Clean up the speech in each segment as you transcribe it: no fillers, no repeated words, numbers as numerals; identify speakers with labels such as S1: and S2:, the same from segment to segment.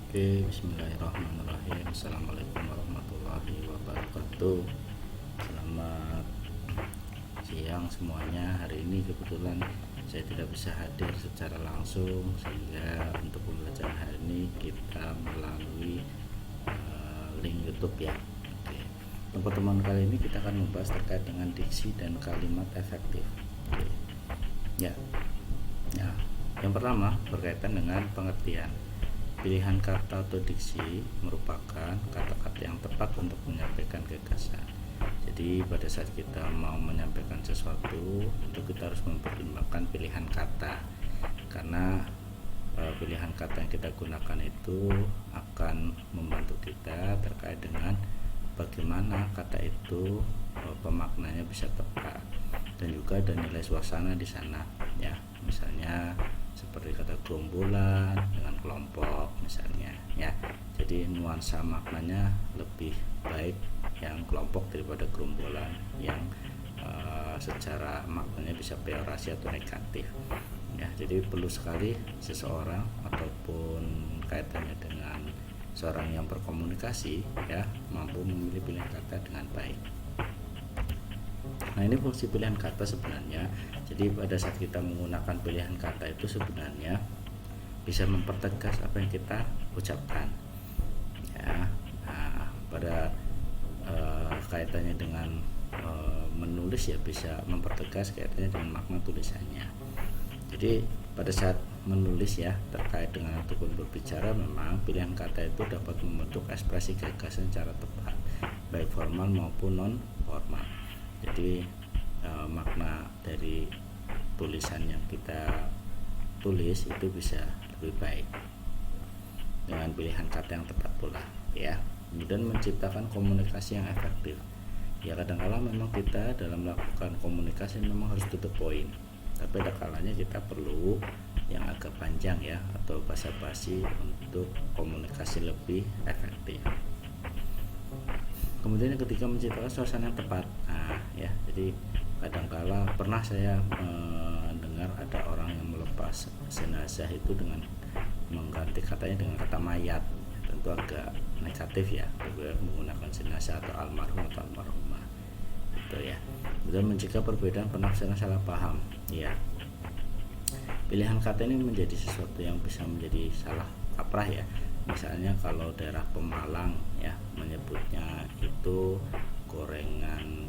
S1: Oke, bismillahirrahmanirrahim. Assalamualaikum warahmatullahi wabarakatuh. Selamat siang semuanya. Hari ini kebetulan saya tidak bisa hadir secara langsung, sehingga untuk pembelajaran hari ini kita melalui link YouTube ya. Oke. Untuk pertemuan kali ini kita akan membahas terkait dengan diksi dan kalimat efektif. Oke. Ya. Ya. Yang pertama berkaitan dengan pengertian. Pilihan kata atau diksi merupakan kata-kata yang tepat untuk menyampaikan gagasan. Jadi pada saat kita mau menyampaikan sesuatu, tentu kita harus mempertimbangkan pilihan kata, karena pilihan kata yang kita gunakan itu akan membantu kita terkait dengan bagaimana kata itu pemaknanya bisa tepat, dan juga ada nilai suasana di sana ya. Misalnya seperti kata gerombolan dengan kelompok misalnya ya. Jadi nuansa maknanya lebih baik yang kelompok daripada gerombolan yang secara maknanya bisa peyorasi atau negatif ya. Jadi perlu sekali seseorang ataupun kaitannya dengan seorang yang berkomunikasi ya, mampu memilih pilihan kata dengan baik. Nah, ini fungsi pilihan kata sebenarnya. Jadi pada saat kita menggunakan pilihan kata itu sebenarnya bisa mempertegas apa yang kita ucapkan ya. Nah, pada kaitannya dengan menulis ya, bisa mempertegas kaitannya dengan makna tulisannya. Jadi pada saat menulis ya, terkait dengan ataupun berbicara, memang pilihan kata itu dapat membentuk ekspresi gagasan secara tepat, baik formal maupun non formal. Jadi makna dari tulisan yang kita tulis itu bisa lebih baik dengan pilihan kata yang tepat pula ya. Kemudian menciptakan komunikasi yang efektif ya. Kadang-kala memang kita dalam melakukan komunikasi memang harus to the point, tapi ada kalanya kita perlu yang agak panjang ya, atau basa-basi untuk komunikasi lebih efektif. Kemudian yang ketiga, menciptakan suasana yang tepat. Nah ya, jadi kadangkala pernah saya mendengar ada orang yang melepas jenazah itu dengan mengganti katanya dengan kata mayat. Tentu agak negatif ya, menggunakan jenazah atau almarhum atau almarhumah gitu ya. Kemudian mencegah perbedaan penafsiran salah paham ya. Pilihan kata ini menjadi sesuatu yang bisa menjadi salah kaprah ya. Misalnya kalau daerah Pemalang ya, menyebutnya itu gorengan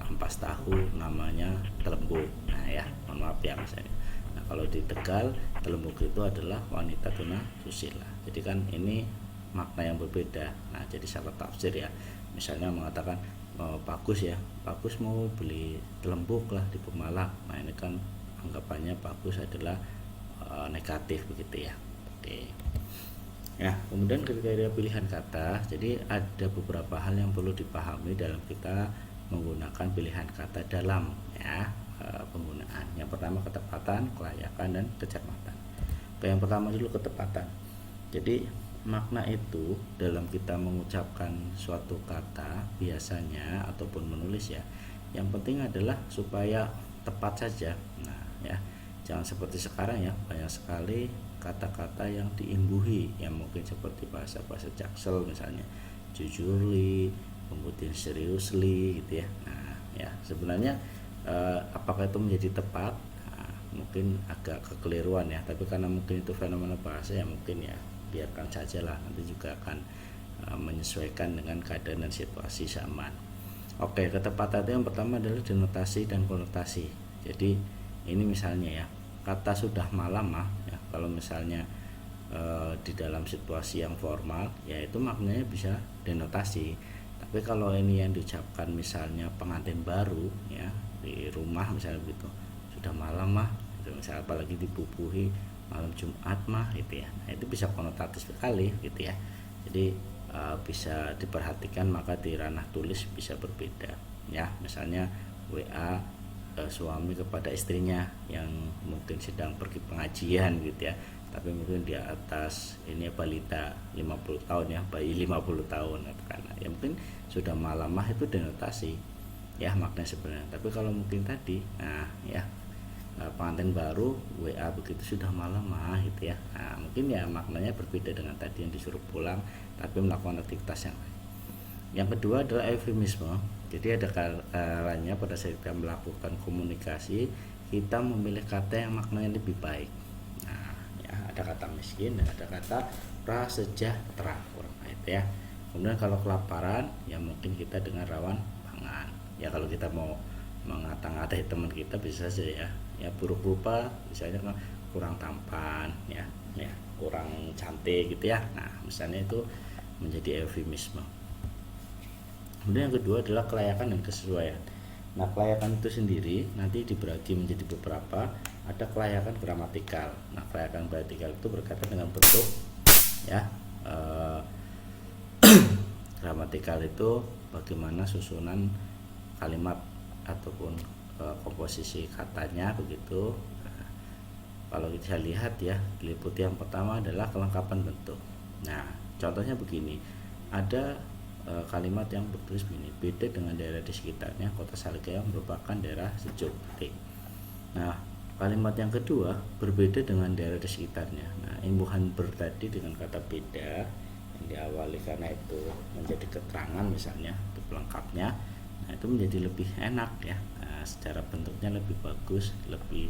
S1: ampas tahu namanya telembuk. Nah ya, mohon maaf ya misalnya. Nah kalau di Tegal, telembuk itu adalah wanita tuna susila. Jadi kan ini makna yang berbeda. Nah jadi salah tafsir ya. Misalnya mengatakan bagus ya, bagus mau beli telembuk lah di Pemalang. Nah ini kan anggapannya bagus adalah negatif begitu ya. Oke. Ya, kemudian kriteria pilihan kata. Jadi ada beberapa hal yang perlu dipahami dalam kita menggunakan pilihan kata dalam ya penggunaan. Yang pertama ketepatan, kelayakan, dan kecermatan. Yang pertama dulu ketepatan. Jadi makna itu dalam kita mengucapkan suatu kata biasanya ataupun menulis ya, yang penting adalah supaya tepat saja. Nah ya, jangan seperti sekarang ya, banyak sekali kata-kata yang diimbuhi yang mungkin seperti bahasa-bahasa Jaksel misalnya, jujurly, kemudian seriously gitu ya. Nah ya, sebenarnya apakah itu menjadi tepat? Nah, mungkin agak kekeliruan ya, tapi karena mungkin itu fenomena bahasa ya, mungkin ya biarkan saja lah, nanti juga akan menyesuaikan dengan keadaan dan situasi zaman. Oke, ketepatan itu yang pertama adalah denotasi dan konotasi. Jadi ini misalnya ya, kata sudah malam mah ya, kalau misalnya di dalam situasi yang formal ya itu maknanya bisa denotasi. Tapi kalau ini yang diucapkan misalnya pengantin baru ya di rumah misalnya begitu, sudah malam mah gitu, misalnya apalagi dibubuhi malam Jumat mah gitu ya. Nah, itu bisa konotatif sekali gitu ya. Jadi bisa diperhatikan, maka di ranah tulis bisa berbeda ya. Misalnya WA suami kepada istrinya yang mungkin sedang pergi pengajian gitu ya, tapi mungkin di atas ini balita 50 tahun ya, bayi 50 tahun karena ya mungkin sudah malam mah itu denotasi ya maknanya sebenarnya. Tapi kalau mungkin tadi nah ya pengantin baru WA begitu sudah malam mah gitu ya. Nah, mungkin ya maknanya berbeda dengan tadi yang disuruh pulang tapi melakukan aktivitas yang lain. Yang kedua adalah eufemisme. Jadi ada kalanya pada saat kita melakukan komunikasi kita memilih kata yang maknanya lebih baik. Nah, ya ada kata miskin dan ada kata prasejahtera kurang itu ya. Kemudian kalau kelaparan ya mungkin kita dengan rawan pangan. Ya kalau kita mau mengata-ngatai teman kita bisa saja ya buruk rupa, misalnya kurang tampan ya kurang cantik gitu ya. Nah misalnya itu menjadi eufemisme. Kemudian yang kedua adalah kelayakan dan kesesuaian. Nah kelayakan itu sendiri nanti dibagi menjadi beberapa. Ada kelayakan gramatikal. Nah kelayakan gramatikal itu berkaitan dengan bentuk ya. Gramatikal itu bagaimana susunan kalimat ataupun komposisi katanya begitu. Nah, kalau kita lihat ya, diliputi yang pertama adalah kelengkapan bentuk. Nah contohnya begini, ada kalimat yang bertulis begini, beda dengan daerah di sekitarnya, kota Salatiga merupakan daerah sejuk. Nah kalimat yang kedua, berbeda dengan daerah di sekitarnya. Nah imbuhan ber tadi dengan kata beda yang diawali karena itu menjadi keterangan misalnya untuk pelengkapnya. Nah itu menjadi lebih enak ya. Nah, secara bentuknya lebih bagus, lebih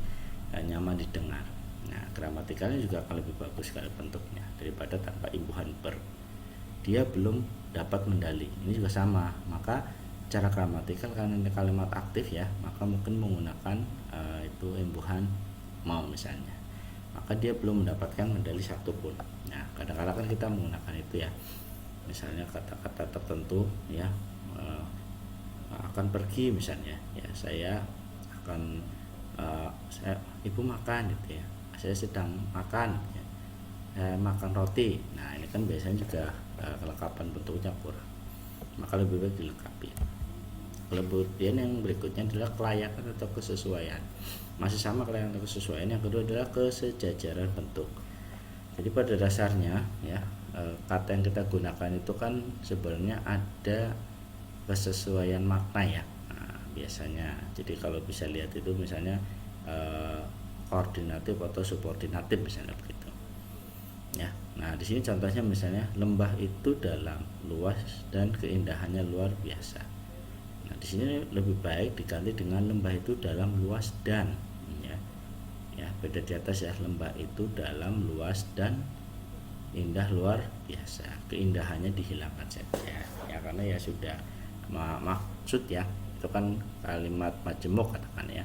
S1: nyaman didengar. Nah gramatikalnya juga akan lebih bagus kalau bentuknya daripada tanpa imbuhan ber. Dia belum dapat mendali. Ini juga sama. Maka cara gramatikal karena ini kalimat aktif ya, maka mungkin menggunakan itu imbuhan mau misalnya. Maka dia belum mendapatkan mendali satupun. Nah kadang-kadang kan kita menggunakan itu ya. Misalnya kata-kata tertentu ya. Akan pergi misalnya ya, saya akan ibu makan gitu ya, saya sedang makan ya, makan roti. Nah ini kan biasanya juga kelengkapan bentuknya kurang, maka lebih baik dilengkapi. Kemudian yang berikutnya adalah kelayakan atau kesesuaian. Masih sama kelayakan atau kesesuaian. Yang kedua adalah kesejajaran bentuk. Jadi pada dasarnya ya kata yang kita gunakan itu kan sebenarnya ada kesesuaian makna ya. Nah, biasanya jadi kalau bisa lihat itu misalnya koordinatif atau subordinatif misalnya begitu ya. Nah di sini contohnya misalnya lembah itu dalam, luas dan keindahannya luar biasa. Nah di sini lebih baik diganti dengan lembah itu dalam, luas dan ya beda di atas ya, lembah itu dalam, luas dan indah luar biasa. Keindahannya dihilangkan saja ya karena ya sudah maksud ya, itu kan kalimat majemuk katakan ya,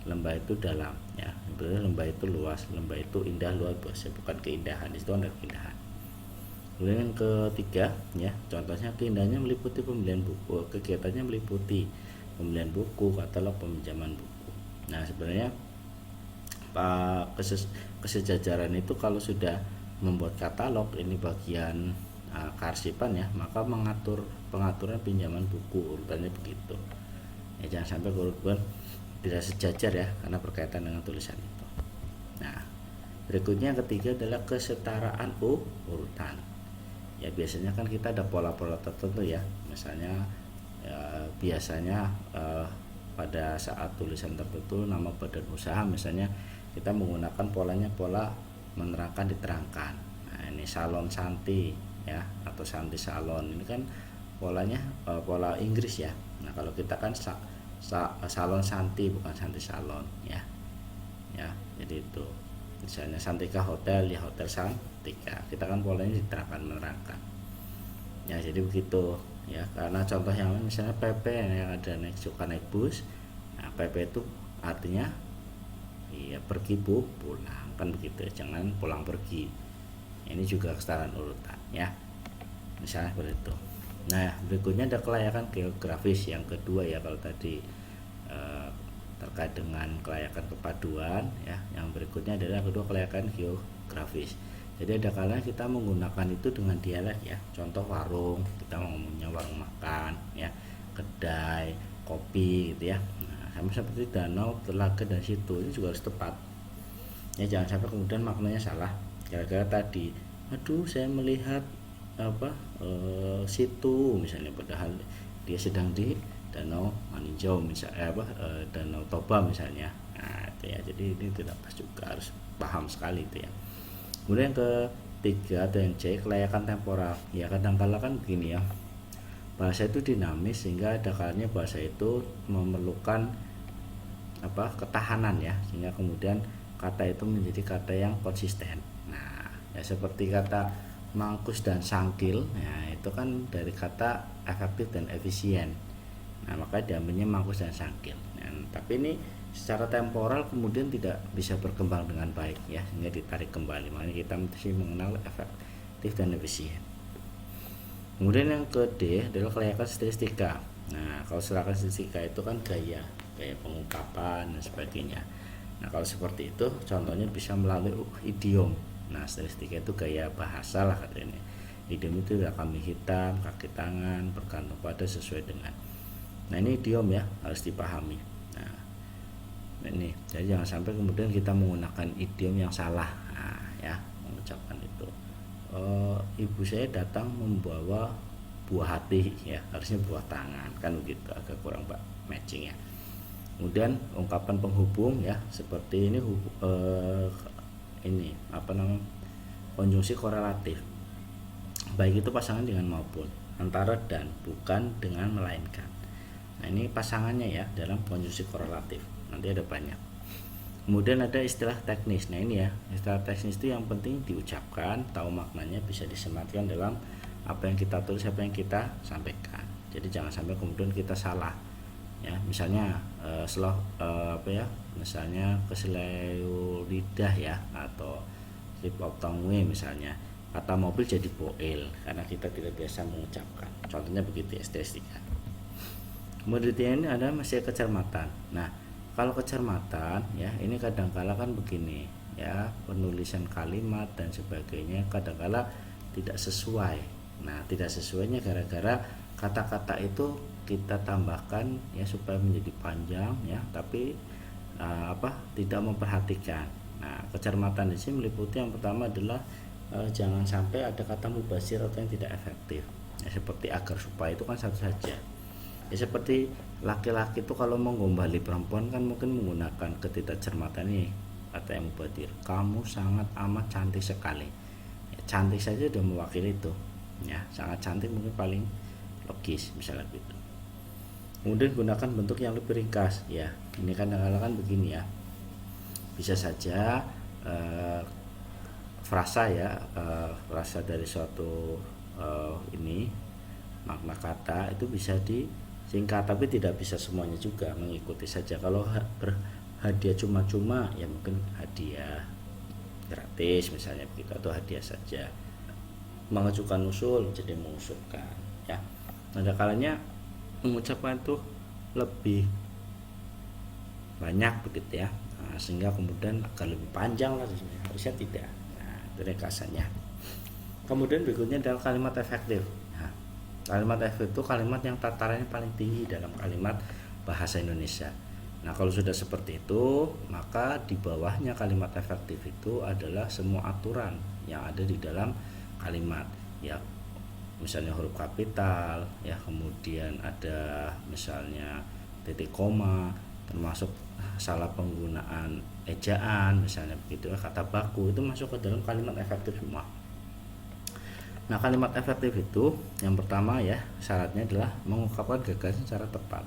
S1: lembah itu dalam ya, lembah itu luas, lembah itu indah luar biasa, bukan keindahan, itu ada keindahan. Kemudian yang ketiga ya, contohnya keindahannya meliputi pembelian buku, kegiatannya meliputi pembelian buku, katalog, peminjaman buku. Nah sebenarnya kesejajaran itu kalau sudah membuat katalog, ini bagian kearsipan ya, maka pengaturan pinjaman buku urutannya begitu ya, jangan sampai urutan tidak sejajar ya karena berkaitan dengan tulisan itu. Nah berikutnya yang ketiga adalah kesetaraan urutan ya. Biasanya kan kita ada pola-pola tertentu ya, misalnya biasanya pada saat tulisan tertentu nama badan usaha misalnya kita menggunakan polanya pola menerangkan diterangkan. Nah ini salon Santi ya atau Santi salon, ini kan polanya pola Inggris ya. Nah kalau kita kan salon Santi bukan Santi salon ya jadi itu misalnya Santika hotel ya, hotel Santika, kita kan polanya diterangkan menerangkan ya, jadi begitu ya. Karena contoh yang lain misalnya PP yang ada suka naik bus, nah PP itu artinya ya pergi pulang kan begitu ya, jangan pulang pergi. Ini juga kesetaraan urutan ya, misalnya seperti itu. Nah berikutnya ada kelayakan geografis yang kedua ya, kalau tadi terkait dengan kelayakan kepaduan ya, yang berikutnya adalah kedua kelayakan geografis. Jadi ada kalanya kita menggunakan itu dengan dialek ya, contoh warung, kita ngomongnya warung makan ya, kedai kopi gitu ya. Nah, sama seperti danau, telaga dan situ, ini juga harus tepat ya, jangan sampai kemudian maknanya salah gara-gara tadi aduh saya melihat situ misalnya, padahal dia sedang di Danau Maninjau misalnya Danau Toba misalnya. Nah itu gitu ya. Jadi ini tidak pas juga, harus paham sekali itu ya. Kemudian yang ketiga atau yang C, kelayakan temporal. Ya kadang-kala kan begini ya, bahasa itu dinamis sehingga ada kalanya bahasa itu memerlukan ketahanan ya, sehingga kemudian kata itu menjadi kata yang konsisten. Nah ya seperti kata mangkus dan sangkil, ya itu kan dari kata efektif dan efisien. Nah maka diambilnya mangkus dan sangkil. Nah, tapi ini secara temporal kemudian tidak bisa berkembang dengan baik ya, sehingga ditarik kembali. Makanya kita mesti mengenal efektif dan efisien. Kemudian yang ke D adalah kelayakan stilistika. Nah kalau kelayakan stilistika itu kan gaya pengungkapan dan sebagainya. Nah kalau seperti itu contohnya bisa melalui idiom. Nah stilistika itu gaya bahasa lah katanya. Idiom itu adalah kami hitam, kaki tangan, bergantung pada, sesuai dengan. Nah ini idiom ya, harus dipahami. Nah ini jadi jangan sampai kemudian kita menggunakan idiom yang salah. Nah ya, mengucapkan itu ibu saya datang membawa buah hati, ya harusnya buah tangan, kan begitu, agak kurang matching ya. Kemudian ungkapan penghubung ya, seperti ini konjungsi korelatif, baik itu pasangan dengan maupun, antara dan, bukan dengan melainkan. Nah ini pasangannya ya dalam konjungsi korelatif, nanti ada banyak. Kemudian ada istilah teknis. Nah ini ya, istilah teknis itu yang penting diucapkan, tahu maknanya, bisa disematkan dalam apa yang kita tulis, apa yang kita sampaikan. Jadi jangan sampai kemudian kita salah ya. Misalnya misalnya keseleo lidah ya, atau slip of tongue misalnya, kata mobil jadi boil karena kita tidak biasa mengucapkan. Contohnya begitu ya, statistika. Kemudian ini ada masih kecermatan. Nah kalau kecermatan ya, ini kadangkala kan begini ya, penulisan kalimat dan sebagainya kadangkala tidak sesuai. Nah tidak sesuainya gara-gara kata-kata itu kita tambahkan ya supaya menjadi panjang ya, tapi tidak memperhatikan. Nah kecermatan di sini meliputi yang pertama adalah jangan sampai ada kata mubazir atau yang tidak efektif ya, seperti agar, supaya, itu kan satu saja ya. Seperti laki-laki itu kalau menggombali perempuan kan mungkin menggunakan ketidakcermatan ini, kata yang mubazir, kamu sangat amat cantik sekali ya, cantik saja sudah mewakili itu ya, sangat cantik mungkin paling logis misalnya gitu. Kemudian gunakan bentuk yang lebih ringkas ya, ini kan kadang-kadang begini ya, bisa saja frasa ya, frasa dari suatu makna kata itu bisa disingkat, tapi tidak bisa semuanya juga mengikuti saja. Kalau hadiah cuma-cuma ya mungkin hadiah gratis misalnya begitu, atau hadiah saja. Mengajukan usul jadi mengusulkan ya. Ada kalanya mengucapkan itu lebih banyak begitu ya, sehingga kemudian akan lebih panjang lah, harusnya tidak. Nah itu ringkasannya. Kemudian berikutnya adalah kalimat efektif. Nah, kalimat efektif itu kalimat yang tatarannya paling tinggi dalam kalimat bahasa Indonesia. Nah kalau sudah seperti itu, maka di bawahnya kalimat efektif itu adalah semua aturan yang ada di dalam kalimat ya, misalnya huruf kapital ya, kemudian ada misalnya titik koma, termasuk salah penggunaan ejaan misalnya begitu, kata baku itu masuk ke dalam kalimat efektif semua. Nah kalimat efektif itu yang pertama ya, syaratnya adalah mengungkapkan gagasan secara tepat,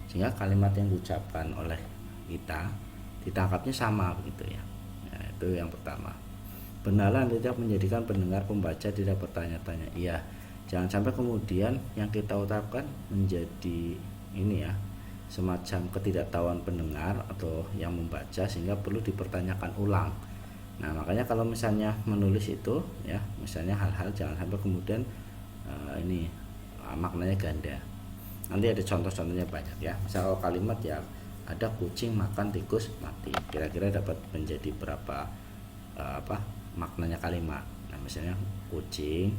S1: sehingga kalimat yang diucapkan oleh kita ditangkapnya sama begitu ya. Nah, itu yang pertama. Benaran tidak menjadikan pendengar pembaca tidak bertanya-tanya. Iya, jangan sampai kemudian yang kita ucapkan menjadi ini ya, semacam ketidaktahuan pendengar atau yang membaca sehingga perlu dipertanyakan ulang. Nah makanya kalau misalnya menulis itu ya, misalnya hal-hal jangan sampai kemudian maknanya ganda. Nanti ada contoh-contohnya banyak ya. Misal kalimat ya, ada kucing makan tikus mati, kira-kira dapat menjadi berapa maknanya kalimat. Nah misalnya kucing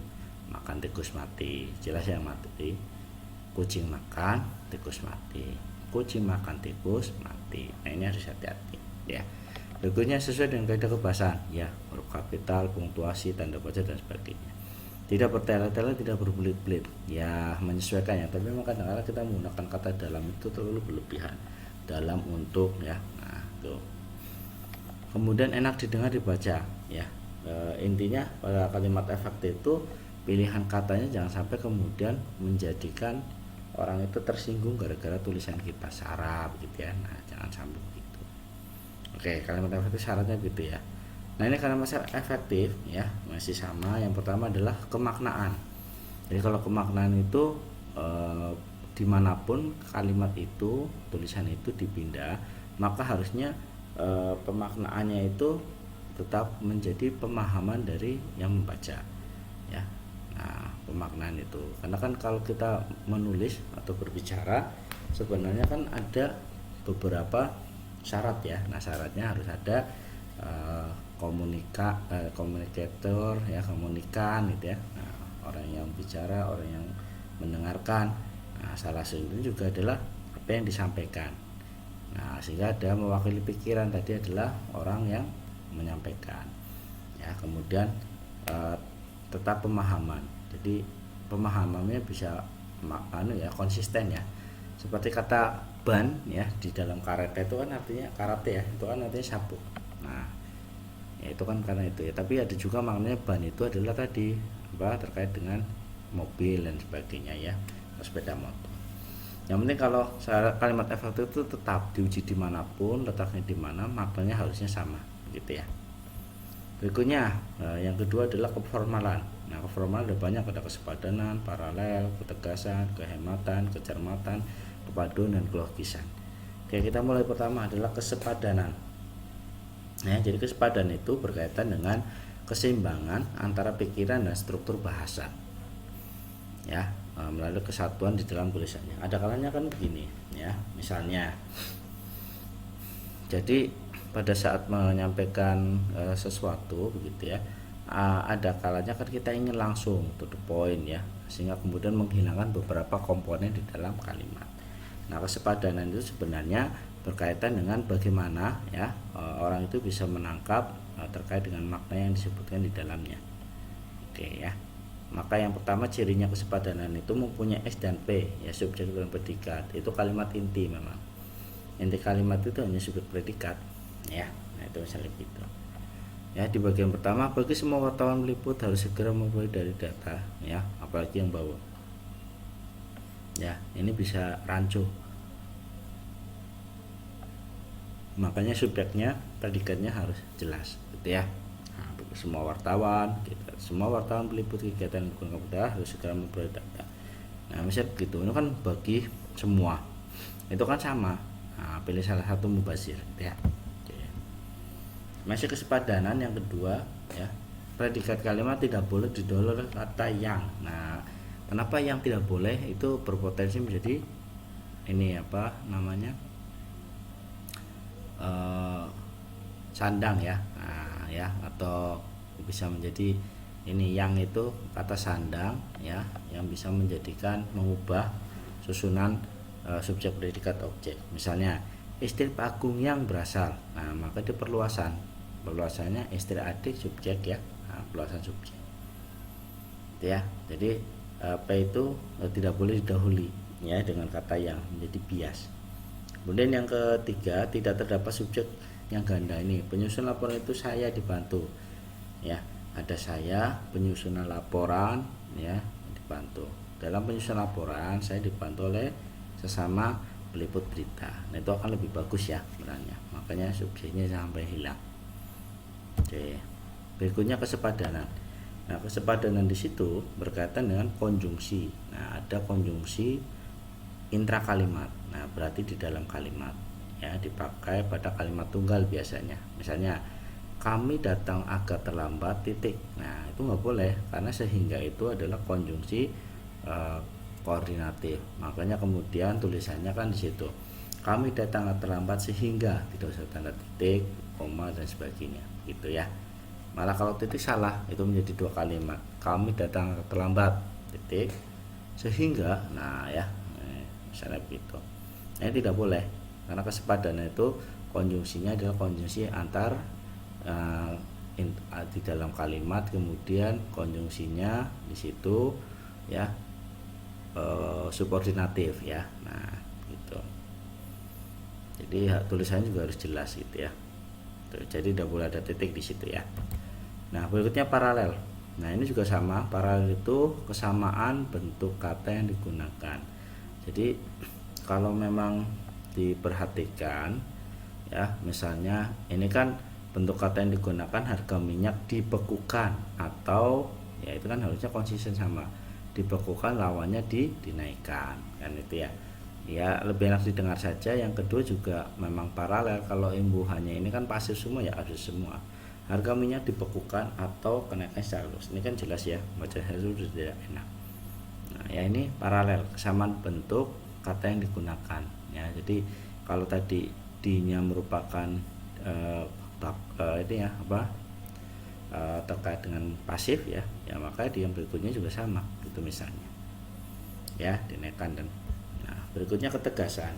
S1: makan tikus mati, jelas yang mati. Kucing makan tikus mati, kucing makan tikus mati. Nah ini harus hati-hati ya. Berikutnya sesuai dengan kaidah kebahasaan ya, huruf kapital, punktuasi, tanda baca dan sebagainya. Tidak bertele-tele, tidak berbelit-belit ya, menyesuaikan ya. Tapi memang kadang-kadang kita menggunakan kata dalam itu terlalu berlebihan, dalam, untuk ya. Nah tuh. kemudian enak didengar dibaca ya. Intinya pada kalimat efektif itu pilihan katanya jangan sampai kemudian menjadikan orang itu tersinggung gara-gara tulisan kita sarap gitu ya. Nah, jangan sampai begitu. Oke, kalimat efektif syaratnya gitu ya. Nah, ini kalimat efektif ya masih sama. Yang pertama adalah kemaknaan. Jadi kalau kemaknaan itu dimanapun kalimat itu, tulisan itu dipindah, maka harusnya pemaknaannya itu tetap menjadi pemahaman dari yang membaca ya. Nah, pemaknaan itu karena kan kalau kita menulis atau berbicara sebenarnya kan ada beberapa syarat ya. Nah, syaratnya harus ada komunikator ya, komunikan gitu ya. Nah, orang yang bicara, orang yang mendengarkan. Nah, salah satunya juga adalah apa yang disampaikan. Nah, sehingga ada mewakili pikiran tadi adalah orang yang menyampaikan. Ya, kemudian tetap pemahaman. Jadi pemahamannya bisa konsisten ya. Seperti kata ban ya di dalam karate itu kan artinya karate ya, itu kan artinya sabuk. Nah, ya itu kan karena itu ya. Tapi ada juga maknanya ban itu adalah tadi terkait dengan mobil dan sebagainya ya, sepeda motor. Yang penting kalau kalimat efektif itu tetap diuji dimanapun, letaknya di mana, maknanya harusnya sama gitu ya. Berikutnya yang kedua adalah keformalan. Nah, keformalan ada banyak, ada kesepadanan, paralel, ketegasan, kehematan, kecermatan, kepaduan, dan kelogisan. Oke, kita mulai pertama adalah kesepadanan. Nah, jadi kesepadanan itu berkaitan dengan keseimbangan antara pikiran dan struktur bahasa ya, melalui kesatuan di dalam tulisannya. Ada kalanya kan begini ya, misalnya jadi pada saat menyampaikan sesuatu begitu ya, ada kalanya kan kita ingin langsung to the point ya, sehingga kemudian menghilangkan beberapa komponen di dalam kalimat. Nah, kesepadanan itu sebenarnya berkaitan dengan bagaimana ya orang itu bisa menangkap terkait dengan makna yang disebutkan di dalamnya. Oke ya. Maka yang pertama cirinya kesepadanan itu mempunyai S dan P ya, subjek dan predikat. Itu kalimat inti memang. Inti kalimat itu hanya subjek predikat ya. Nah, itu misalnya gitu. Ya, di bagian pertama, bagi semua wartawan meliput harus segera memulai dari data ya, apalagi yang bawa. Ya, ini bisa rancu. Makanya subjeknya, predikatnya harus jelas gitu ya. Nah, semua wartawan gitu. Semua wartawan meliput kegiatan lingkungan kampus harus segera memperoleh data. Nah, misalnya begitu, ini kan bagi semua, itu kan sama. Nah, pilih salah satu mubazir gitu ya. Oke. Masih kesepadanan yang kedua ya, predikat kalimat tidak boleh didahului oleh kata yang. Nah, kenapa yang tidak boleh? Itu berpotensi menjadi ini apa namanya, sandang ya. Nah, ya, atau bisa menjadi ini yang itu kata sandang ya, yang bisa menjadikan mengubah susunan subjek predikat objek. Misalnya istri Pak Agung yang berasal. Nah, maka itu perluasannya istri adik subjek ya. Nah, perluasan subjek itu ya. Jadi P itu tidak boleh didahului ya dengan kata yang, menjadi bias. Kemudian yang ketiga, tidak terdapat subjek yang ganda. Ini penyusun laporan itu saya dibantu ya, ada saya penyusunan laporan ya, dibantu. Dalam penyusunan laporan saya dibantu oleh sesama peliput berita. Nah, itu akan lebih bagus ya sebenarnya, makanya subjeknya sampai hilang. Oke, berikutnya kesepadanan. Nah, kesepadanan di situ berkaitan dengan konjungsi. Nah, ada konjungsi intra kalimat. Nah, berarti di dalam kalimat ya, dipakai pada kalimat tunggal biasanya. Misalnya kami datang agak terlambat titik. Nah, itu nggak boleh karena sehingga itu adalah konjungsi koordinatif. Makanya kemudian tulisannya kan di situ, kami datang terlambat sehingga, tidak usah tanda titik, koma dan sebagainya gitu ya. Malah kalau titik salah itu menjadi dua kalimat, kami datang terlambat titik sehingga. Nah ya, misalnya begitu. Nah, ini tidak boleh karena kesepadanan itu konjungsinya adalah konjungsi antar di dalam kalimat, kemudian konjungsinya di situ ya subordinatif ya. Nah gitu, jadi tulisannya juga harus jelas gitu ya. Tuh, jadi tidak boleh ada titik di situ ya. Nah, berikutnya paralel. Nah, ini juga sama. Paralel itu kesamaan bentuk kata yang digunakan. Jadi kalau memang diperhatikan ya, misalnya ini kan bentuk kata yang digunakan harga minyak dibekukan, atau ya itu kan harusnya konsisten sama. Dibekukan lawannya dinaikkan, kan itu ya. Ya lebih enak didengar saja. Yang kedua juga memang paralel. Kalau imbuhannya ini kan pasif semua ya, harus semua. Harga minyak dibekukan atau kenaikan secara lurus. Ini kan jelas ya, baca itu tidak enak. Nah, ya ini paralel, kesamaan bentuk kata yang digunakan ya. Jadi kalau tadi D-nya merupakan ini ya terkait dengan pasif ya, maka di yang berikutnya juga sama itu misalnya ya, dinaikkan. Dan nah berikutnya ketegasan.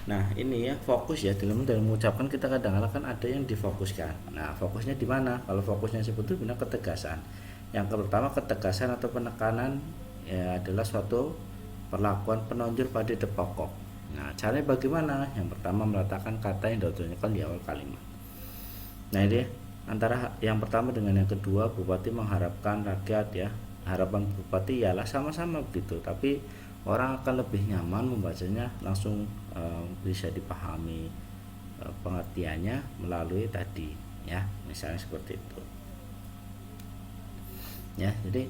S1: Nah ini ya fokus ya, dalam mengucapkan kita kadang-kadang kan ada yang difokuskan. Nah fokusnya di mana? Kalau fokusnya sebetulnya ketegasan. Yang pertama, ketegasan atau penekanan ya adalah suatu perlakuan penonjol pada ide pokok. Nah caranya bagaimana? Yang pertama, meletakkan kata yang ditunjukkan di awal kalimat. Nah ini antara yang pertama dengan yang kedua, bupati mengharapkan rakyat ya. Harapan bupati ialah sama-sama begitu, tapi orang akan lebih nyaman membacanya langsung bisa dipahami pengertiannya melalui tadi ya, misalnya seperti itu ya. Jadi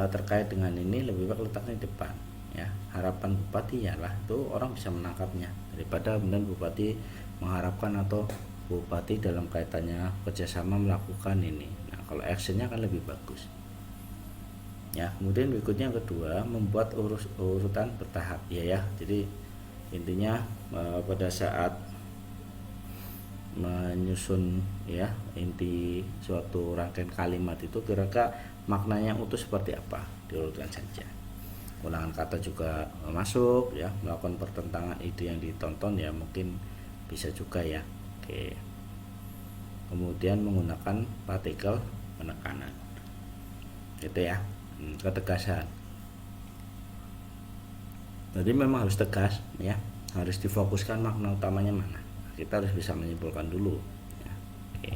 S1: terkait dengan ini lebih baik letaknya di depan ya. Harapan bupati ialah, itu orang bisa menangkapnya daripada benar bupati mengharapkan atau bupati dalam kaitannya kerjasama melakukan ini. Nah kalau actionnya akan lebih bagus ya. Kemudian berikutnya yang kedua, membuat urutan bertahap ya. Jadi intinya pada saat menyusun ya inti suatu rangkaian kalimat itu kira-kira maknanya utuh seperti apa, diurutkan saja. Ulangan kata juga masuk ya, melakukan pertentangan ide yang ditonton ya, mungkin bisa juga ya. Oke. Kemudian menggunakan partikel penekanan gitu ya. Ketegasan. Jadi memang harus tegas ya, harus difokuskan makna utamanya mana. Kita harus bisa menyimpulkan dulu ya. Oke.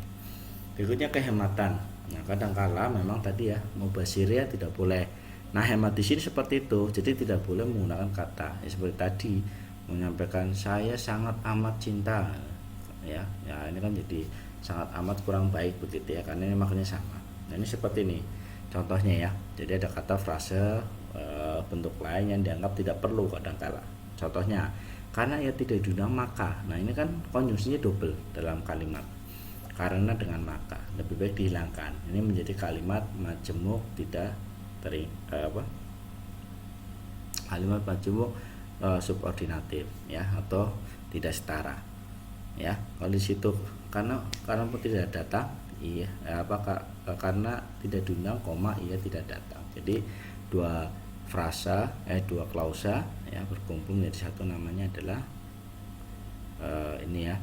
S1: Berikutnya kehematan. Nah kadangkala memang tadi ya, mubasyiria tidak boleh. Nah hemat di sini seperti itu, jadi tidak boleh menggunakan kata ya, seperti tadi menyampaikan saya sangat amat cinta ya. Ya ini kan jadi sangat amat kurang baik begitu ya, karena ini maknanya sama. Nah ini seperti ini contohnya ya. Jadi ada kata frase bentuk lain yang dianggap tidak perlu kadangkala. Contohnya, karena ia tidak diundang maka. Nah ini kan konjungsinya double dalam kalimat. Karena dengan maka lebih baik dihilangkan. Ini menjadi kalimat majemuk tidak kalimat majemuk subordinatif ya, atau tidak setara ya. Kalau di situ karena pun tidak datang iya karena tidak diundang koma ia tidak datang. Jadi dua frasa dua klausa ya berkumpul menjadi satu, namanya adalah ini ya,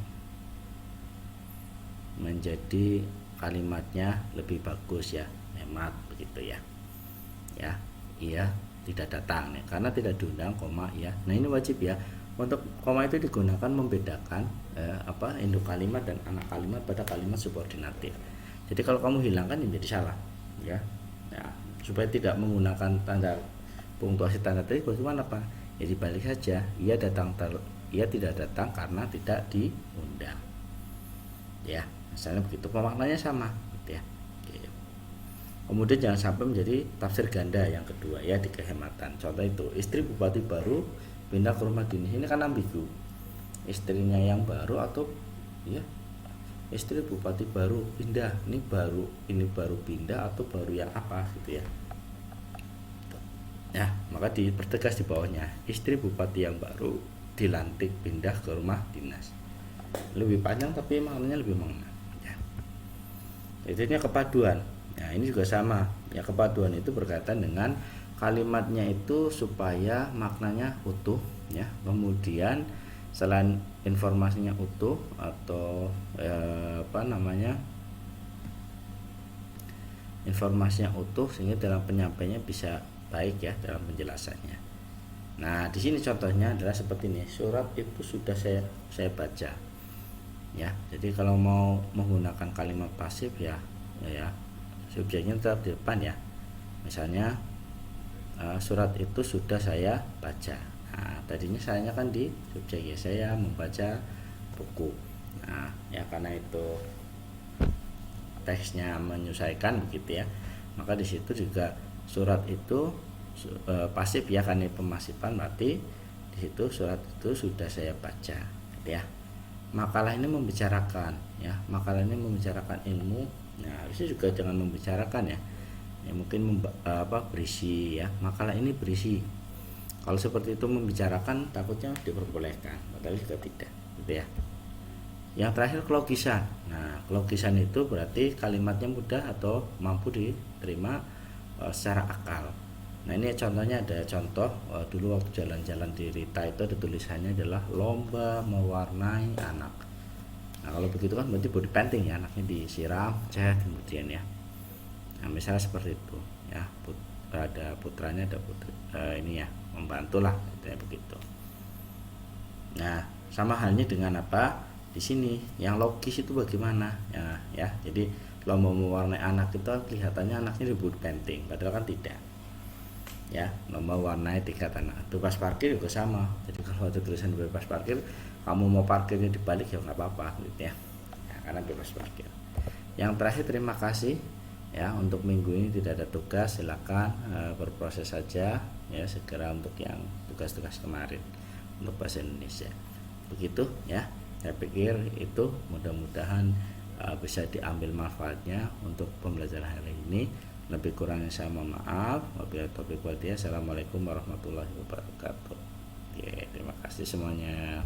S1: menjadi kalimatnya lebih bagus ya, hemat begitu ya. Ya iya tidak datang nih karena tidak diundang koma ya. Nah ini wajib ya, untuk koma itu digunakan membedakan induk kalimat dan anak kalimat pada kalimat subordinatif. Jadi kalau kamu hilangkan menjadi salah ya. Nah, supaya tidak menggunakan tanda punktuasi tanda tadi bagaimana Pak? Ya dibalik saja, ia tidak datang karena tidak diundang. Ya, misalnya begitu, pemaknanya sama gitu ya. Oke. Kemudian jangan sampai menjadi tafsir ganda yang kedua ya di kehematan. Contoh itu, istri bupati baru pindah ke rumah dinas. Ini kan ambigu. Istrinya yang baru atau ya istri bupati baru pindah, ini baru pindah atau baru yang apa gitu ya. Ya, maka dipertegas di bawahnya, istri bupati yang baru dilantik pindah ke rumah dinas. Lebih panjang tapi maknanya lebih mengena ya. Intinya kepaduan. Nah ini juga sama ya, kepaduan itu berkaitan dengan kalimatnya itu supaya maknanya utuh ya. Kemudian selain informasinya utuh atau informasinya utuh sehingga dalam penyampaiannya bisa baik ya dalam penjelasannya. Nah di sini contohnya adalah seperti ini, surat itu sudah saya baca. ya. Jadi kalau mau menggunakan kalimat pasif ya subjeknya tetap di depan ya. Misalnya surat itu sudah saya baca. Nah, tadinya sayanya kan di subjek ya, saya membaca buku. Nah, ya karena itu teksnya menyesuaikan begitu ya, maka di situ juga surat itu pasif ya, karena pemasifan berarti di situ surat itu sudah saya baca gitu ya. Makalah ini membicarakan ya, makalah ini membicarakan ilmu. Nah, harusnya juga jangan membicarakan ya, mungkin berisi ya, makalah ini berisi. Kalau seperti itu membicarakan takutnya diperbolehkan, padahal juga tidak gitu ya. Yang terakhir kelogisan. Nah, kelogisan itu berarti kalimatnya mudah atau mampu diterima secara akal. Nah, ini contohnya, ada contoh dulu waktu jalan-jalan di Rita itu ada tulisannya adalah lomba mewarnai anak. Nah, kalau begitu kan berarti body painting ya, anaknya disiram, cat kemudian ya. Nah, misalnya seperti itu ya, ada putranya, ada putri, ini ya membantulah gitu ya, begitu. Nah, sama halnya dengan apa? Di sini yang logis itu bagaimana ya, jadi lomba mewarnai anak itu kelihatannya anaknya dibuat painting, padahal kan tidak ya. Lomba warnai tingkat anak, bebas parkir juga sama. Jadi kalau ada tulisan bebas parkir, kamu mau parkirnya dibalik ya nggak apa-apa gitu ya, karena bebas parkir. Yang terakhir, terima kasih ya, untuk minggu ini tidak ada tugas, silakan berproses saja ya segera untuk yang tugas-tugas kemarin untuk bahasa Indonesia, begitu ya. Saya pikir itu mudah-mudahan bisa diambil manfaatnya untuk pembelajaran hari ini. Lebih kurangnya saya mohon maaf. Wabillahi taufiq wal hidayah. Assalamualaikum warahmatullahi wabarakatuh. Oke, terima kasih semuanya.